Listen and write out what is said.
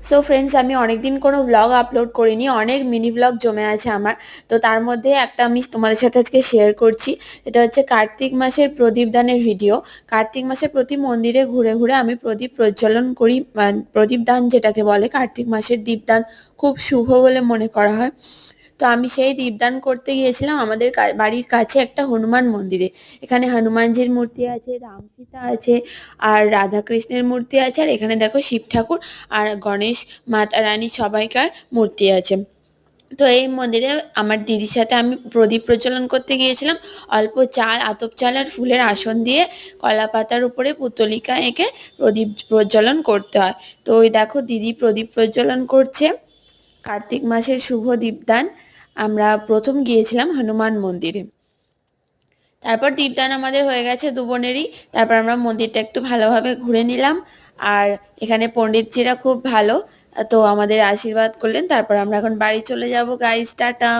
So friends, আমি অনেকদিন কোনো ব্লগ আপলোড করিনি, অনেক মিনি ব্লগ জমে আছে আমার। তো তার মধ্যে একটা আমি তোমাদের সাথে আজকে শেয়ার করছি। এটা হচ্ছে কার্তিক মাসের প্রদীপ দানের ভিডিও। কার্তিক মাসে প্রতি মন্দিরে ঘুরে ঘুরে আমি প্রদীপ প্রজ্বলন করি। প্রদীপ দান যেটাকে বলে, কার্তিক মাসের দীপদান খুব শুভ বলে মনে করা হয়। তো আমি সেই দীপদান করতে গিয়েছিলাম আমাদের বাড়ির কাছে একটা হনুমান মন্দিরে। এখানে হনুমানজির মূর্তি আছে, রাম সীতা আছে, আর রাধাকৃষ্ণের মূর্তি আছে, আর এখানে দেখো শিব ঠাকুর আর গণেশ, মাতা রানী সবাইকার মূর্তি আছে। তো এই মন্দিরে আমার দিদির সাথে আমি প্রদীপ প্রজ্বলন করতে গিয়েছিলাম। অল্প চাল, আতপ চাল আর ফুলের আসন দিয়ে কলা পাতার উপরে পুতলিকা এঁকে প্রদীপ প্রজ্বলন করতে হয়। তো ওই দেখো দিদি প্রদীপ প্রজ্বলন করছে। কার্তিক মাসের শুভ দীপদান। আমরা প্রথম গিয়েছিলাম হনুমান মন্দিরে। তারপর দীপদান আমাদের হয়ে গেছে দু বোনেরই। তারপর আমরা মন্দিরটা একটু ভালোভাবে ঘুরে নিলাম। আর এখানে পণ্ডিতজিরা খুব ভালো, তো আমাদের আশীর্বাদ করলেন। তারপর আমরা এখন বাড়ি চলে যাব গাইস, টাটা।